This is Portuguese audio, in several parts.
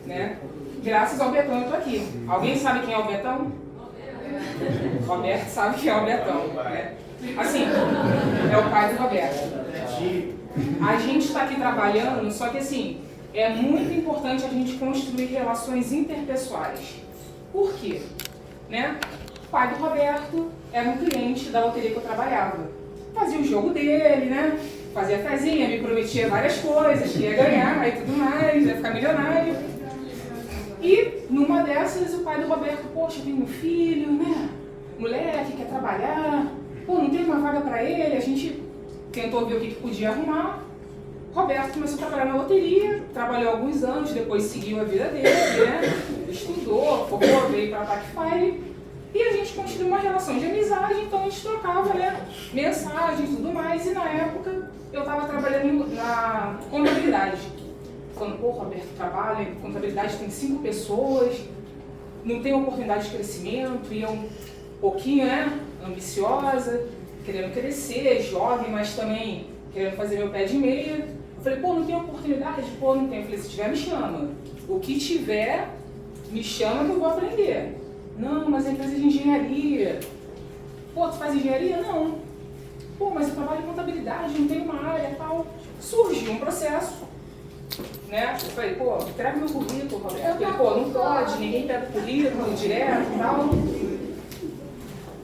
né? Graças ao Betão eu estou aqui. Alguém sabe quem é o Betão? O Roberto sabe quem é o Betão, né? Assim, é o pai do Roberto. A gente está aqui trabalhando, só que assim, é muito importante a gente construir relações interpessoais. Por quê? Né? O pai do Roberto era um cliente da loteria que eu trabalhava. Fazia o jogo dele, né? Fazia fezinha, me prometia várias coisas, que ia ganhar e tudo mais, ia ficar milionário. E numa dessas o pai do Roberto, poxa, tem um filho, né? Moleque, quer trabalhar, pô, não tem uma vaga para ele, a gente tentou ver o que podia arrumar. Roberto começou a trabalhar na loteria, trabalhou alguns anos, depois seguiu a vida dele, né? Estudou, focou, veio para a Packfire e a gente construiu uma relação de amizade, então a gente trocava, né, mensagem e tudo mais. E na época eu estava trabalhando na contabilidade. Falando, pô, Roberto trabalha, em contabilidade tem 5 pessoas, não tem oportunidade de crescimento, e é um pouquinho, né, ambiciosa, querendo crescer, jovem, mas também querendo fazer meu pé de meia. Eu falei, pô, não tem oportunidade? Pô, não tem. Eu falei, se tiver, me chama. O que tiver, me chama que eu vou aprender. Não, mas é empresa de engenharia. Pô, tu faz engenharia? Não. Pô, mas eu trabalho em contabilidade, não tenho uma área e tal. Surgiu um processo, né? Eu falei, pô, entrega meu currículo, Roberto. Eu falei, pô, não pode, ninguém pega o currículo direto e tal.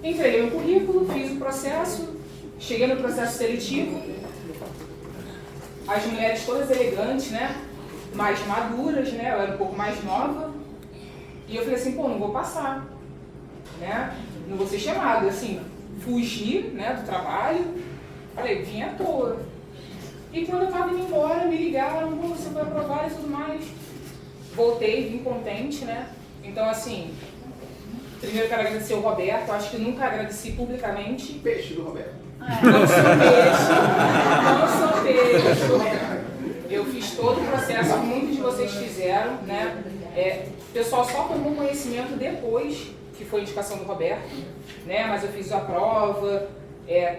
Entreguei o currículo, fiz o processo, cheguei no processo seletivo. As mulheres todas elegantes, né? Mais maduras, né? Eu era um pouco mais nova. E eu falei assim, pô, não vou passar, né? Não vou ser chamada, assim, fugi, né, do trabalho. Falei, vim à toa. E quando eu estava indo embora, me ligaram, pô, você foi aprovada e tudo mais. Voltei, vim contente, né? Então, assim, primeiro eu quero agradecer o Roberto, acho que nunca agradeci publicamente. Peixe do Roberto. Não sou peixe. Eu fiz todo o processo que muitos de vocês fizeram, né? O pessoal só tomou conhecimento depois que foi a indicação do Roberto, né? Mas eu fiz a prova.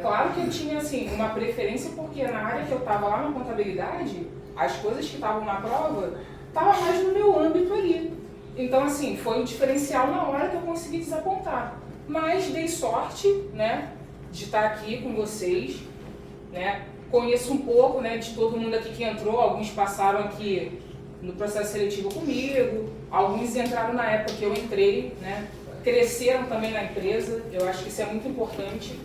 Claro que eu tinha assim, uma preferência porque na área que eu estava lá na contabilidade, as coisas que estavam na prova estavam mais no meu âmbito ali. Então assim, foi um diferencial na hora que eu consegui desapontar. Mas dei sorte, né, de estar aqui com vocês, né? Conheço um pouco, né, de todo mundo aqui que entrou, alguns passaram aqui no processo seletivo comigo, alguns entraram na época que eu entrei, né? Cresceram também na empresa, eu acho que isso é muito importante.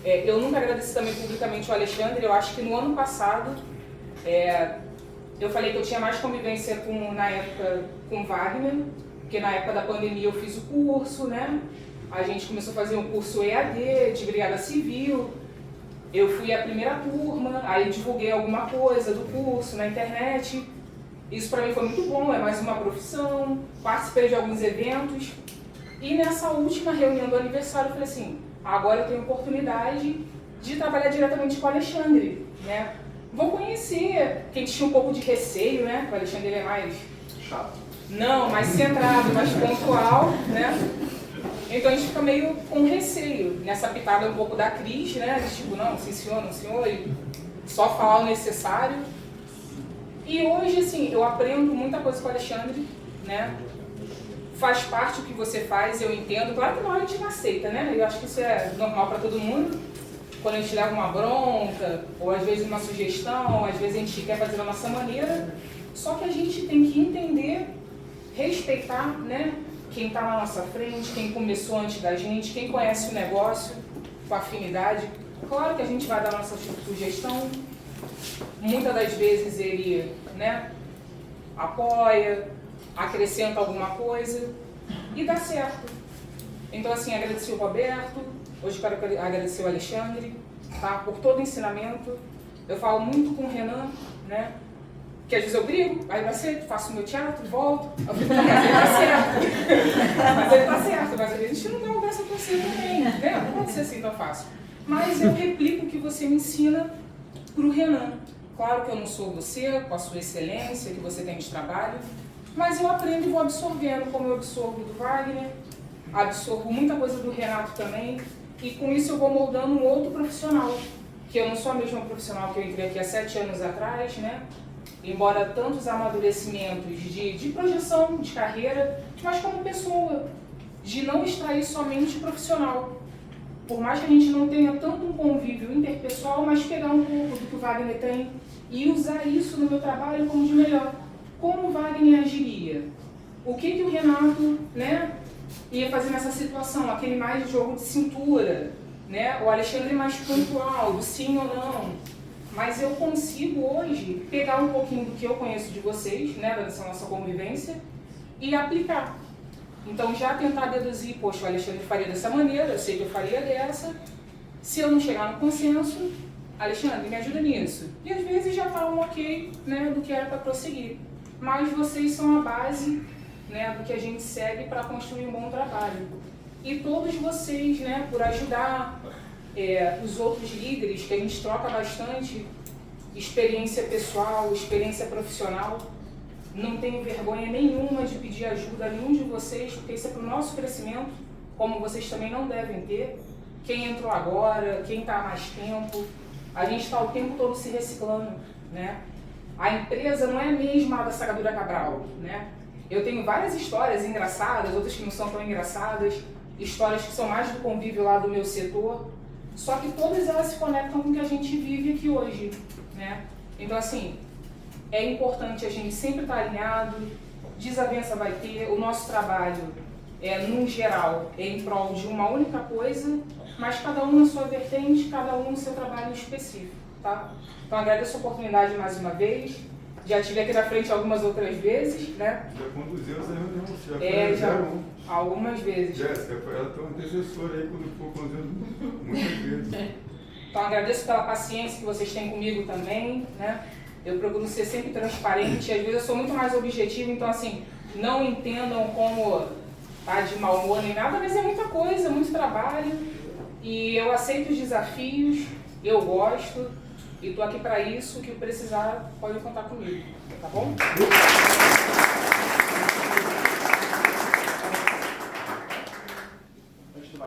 Eu nunca agradeci também publicamente o Alexandre, eu acho que no ano passado, eu falei que eu tinha mais convivência na época com o Wagner, porque na época da pandemia eu fiz o curso, né? A gente começou a fazer um curso EAD de Brigada Civil, eu fui a primeira turma, aí divulguei alguma coisa do curso na internet. Isso para mim foi muito bom, é mais uma profissão, participei de alguns eventos. E nessa última reunião do aniversário eu falei assim, agora eu tenho oportunidade de trabalhar diretamente com o Alexandre, né? Vou conhecer, quem tinha um pouco de receio, né? O Alexandre ele é mais chato. Não, mais centrado, mais pontual, né? Então a gente fica meio com receio, nessa pitada um pouco da Cris, né? Tipo, não, sim senhor, não senhor, e só falar o necessário. E hoje, assim, eu aprendo muita coisa com o Alexandre, né? Faz parte do que você faz, eu entendo. Claro que na hora a gente não aceita, né? Eu acho que isso é normal para todo mundo. Quando a gente leva uma bronca, ou às vezes uma sugestão, às vezes a gente quer fazer da nossa maneira. Só que a gente tem que entender, respeitar, né? Quem está na nossa frente, quem começou antes da gente, quem conhece o negócio com afinidade. Claro que a gente vai dar a nossa sugestão. Muitas das vezes ele, né, apoia, acrescenta alguma coisa e dá certo. Então, assim, agradecer o Roberto, hoje quero agradecer o Alexandre, tá, por todo o ensinamento. Eu falo muito com o Renan, né, que às vezes eu brigo, aí vai ser, faço o meu teatro, volto, eu fico, mas ele tá certo. Mas ele tá certo, mas a gente não dá um dessa pra você também, né? Não pode ser assim tão fácil. Mas eu replico o que você me ensina pro Renan. Claro que eu não sou você, com a sua excelência que você tem de trabalho, mas eu aprendo e vou absorvendo, como eu absorvo do Wagner, absorvo muita coisa do Renato também, e com isso eu vou moldando um outro profissional, que eu não sou a mesma profissional que eu entrei aqui há 7 anos atrás, né? embora tantos amadurecimentos de projeção de carreira, mas como pessoa, de não extrair somente profissional. Por mais que a gente não tenha tanto um convívio interpessoal, mas pegar um pouco do que o Wagner tem e usar isso no meu trabalho como de melhor. Como o Wagner agiria? O que o Renato, né, ia fazer nessa situação? Aquele mais de jogo de cintura, né? O Alexandre mais pontual, do sim ou não. Mas eu consigo hoje pegar um pouquinho do que eu conheço de vocês, né, dessa nossa convivência, e aplicar. Então já tentar deduzir, poxa, o Alexandre faria dessa maneira, eu sei que eu faria dessa. Se eu não chegar no consenso, Alexandre, me ajuda nisso. E às vezes já está um ok, né, do que era para prosseguir. Mas vocês são a base, né, do que a gente segue para construir um bom trabalho. E todos vocês, né, por ajudar os outros líderes, que a gente troca bastante, experiência pessoal, experiência profissional. Não tenho vergonha nenhuma de pedir ajuda a nenhum de vocês, porque isso é para o nosso crescimento, como vocês também não devem ter. Quem entrou agora, quem está há mais tempo, a gente está o tempo todo se reciclando, né? A empresa não é a mesma da Sagadura Cabral, né? Eu tenho várias histórias engraçadas, outras que não são tão engraçadas, histórias que são mais do convívio lá do meu setor, só que todas elas se conectam com o que a gente vive aqui hoje, né? Então, assim, é importante a gente sempre estar alinhado, desavença vai ter, o nosso trabalho, no geral, é em prol de uma única coisa, mas cada um na sua vertente, cada um no seu trabalho específico, tá? Então agradeço a oportunidade mais uma vez, já estive aqui na frente algumas outras vezes, né? Já conduziu essa reunião, já algumas vezes. Jéssica, ela tem um antecessor aí quando for conduzindo muitas vezes. Então agradeço pela paciência que vocês têm comigo também, né? Eu procuro ser sempre transparente, às vezes eu sou muito mais objetivo, então assim, não entendam como tá de mau humor nem nada, mas é muita coisa, muito trabalho, e eu aceito os desafios, eu gosto, e tô aqui para isso, que precisar pode contar comigo, tá bom?